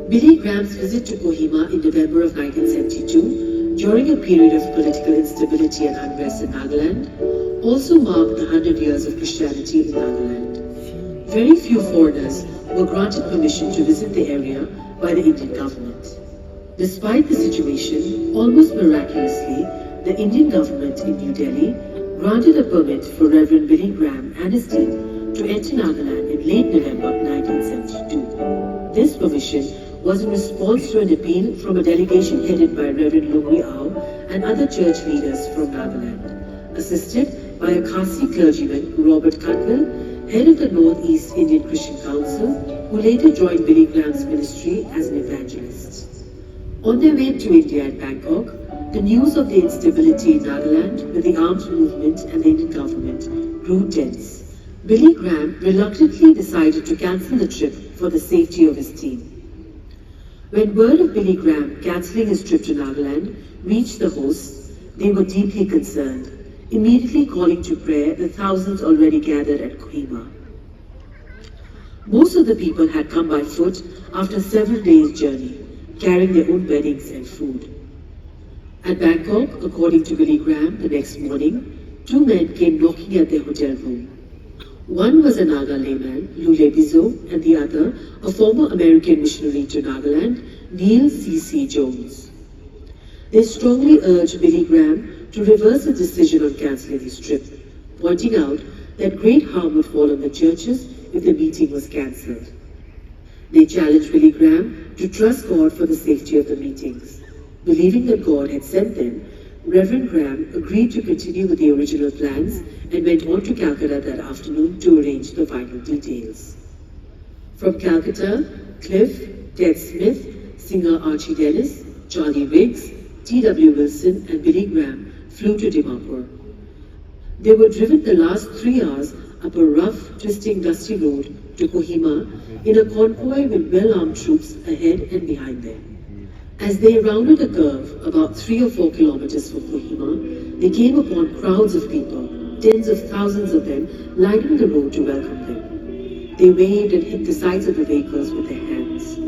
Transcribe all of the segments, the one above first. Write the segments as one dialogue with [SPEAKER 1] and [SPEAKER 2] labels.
[SPEAKER 1] Billy Graham's visit to Kohima in November of 1972, during a period of political instability and unrest in Nagaland, also marked the 100 years of Christianity in Nagaland. Very few foreigners were granted permission to visit the area by the Indian government. Despite the situation, almost miraculously, the Indian government in New Delhi granted a permit for Reverend Billy Graham and his team to enter Nagaland in late November 1972. This permission was in response to an appeal from a delegation headed by Reverend Lungri Ao and other church leaders from Nagaland, assisted by a Khasi clergyman, Robert Cutwell, head of the Northeast Indian Christian Council, who later joined Billy Graham's ministry as an evangelist. On their way to India at Bangkok, the news of the instability in Nagaland with the armed movement and the Indian government grew tense. Billy Graham reluctantly decided to cancel the trip for the safety of his team. When word of Billy Graham cancelling his trip to Nagaland reached the hosts, they were deeply concerned, immediately calling to prayer the thousands already gathered at Kohima. Most of the people had come by foot after several days' journey, carrying their own beddings and food. At Bangkok, according to Billy Graham, the next morning, two men came knocking at their hotel room. One was a Naga layman, Lule Bizo, and the other, a former American missionary to Nagaland, Neil C.C. Jones. They strongly urged Billy Graham to reverse the decision on cancelling his trip, pointing out that great harm would fall on the churches if the meeting was cancelled. They challenged Billy Graham to trust God for the safety of the meetings. Believing that God had sent them, Reverend Graham agreed to continue with the original plans and went on to Calcutta that afternoon to arrange the final details. From Calcutta, Cliff, Ted Smith, singer Archie Dennis, Charlie Riggs, T.W. Wilson and Billy Graham flew to Dimapur. They were driven the last 3 hours up a rough, twisting, dusty road to Kohima in a convoy with well-armed troops ahead and behind them. As they rounded a curve about 3 or 4 kilometers from Kohima, they came upon crowds of people, tens of thousands of them, lining the road to welcome them. They waved and hit the sides of the vehicles with their hands.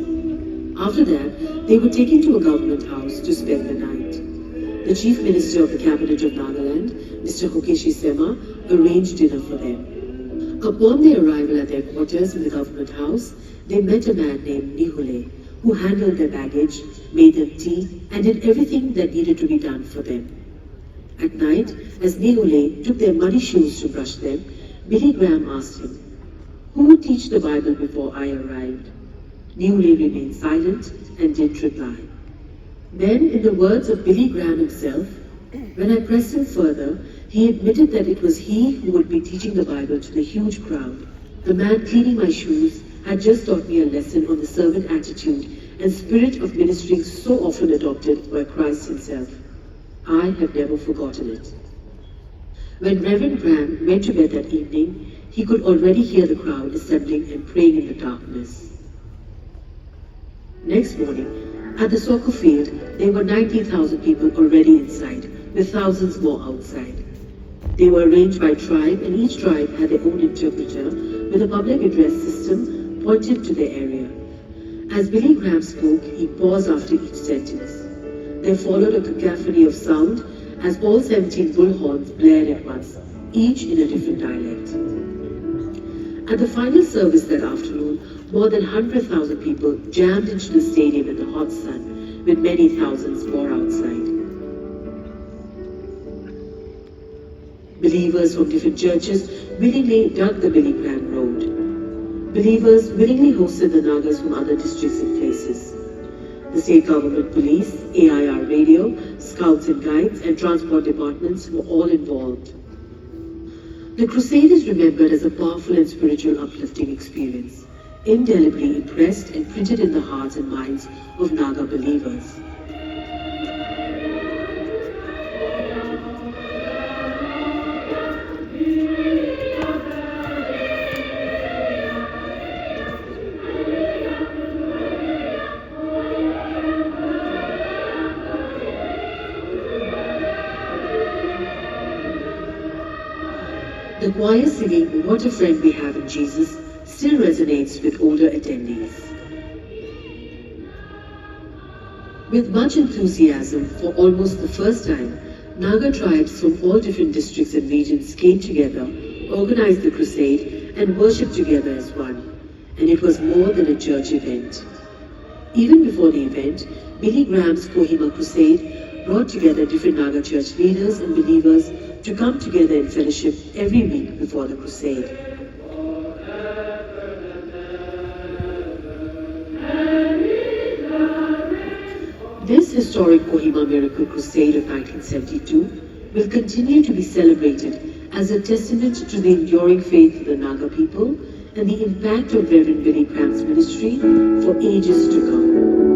[SPEAKER 1] After that, they were taken to a government house to spend the night. The Chief Minister of the Cabinet of Nagaland, Mr. Hokeshi Sema, arranged dinner for them. Upon their arrival at their quarters in the government house, they met a man named Nihule, who handled their baggage, made them tea, and did everything that needed to be done for them. At night, as Nihule took their muddy shoes to brush them, Billy Graham asked him, "Who would teach the Bible before I arrived?" Nihule remained silent and didn't reply. Then, in the words of Billy Graham himself, when I pressed him further, he admitted that it was he who would be teaching the Bible to the huge crowd. The man cleaning my shoes had just taught me a lesson on the servant attitude and spirit of ministering so often adopted by Christ himself. I have never forgotten it. When Reverend Graham went to bed that evening, he could already hear the crowd assembling and praying in the darkness. Next morning, at the soccer field, there were 19,000 people already inside, with thousands more outside. They were arranged by tribe, and each tribe had their own interpreter with a public address system pointed to their area. As Billy Graham spoke, he paused after each sentence. There followed a cacophony of sound as all 17 bullhorns blared at once, each in a different dialect. At the final service that afternoon, more than 100,000 people jammed into the stadium in the hot sun, with many thousands more outside. Believers from different churches willingly dug the Billy Graham Road. Believers willingly hosted the Nagas from other districts and places. The state government police, AIR radio, scouts and guides, and transport departments were all involved. The Crusade is remembered as a powerful and spiritual uplifting experience, indelibly impressed and printed in the hearts and minds of Naga believers. The choir singing "What a Friend We Have in Jesus" still resonates with older attendees. With much enthusiasm, for almost the first time, Naga tribes from all different districts and regions came together, organized the crusade, and worshipped together as one. And it was more than a church event. Even before the event, Billy Graham's Kohima Crusade brought together different Naga church leaders and believers to come together in fellowship every week before the crusade. This historic Kohima Miracle Crusade of 1972 will continue to be celebrated as a testament to the enduring faith of the Naga people and the impact of Reverend Billy Graham's ministry for ages to come.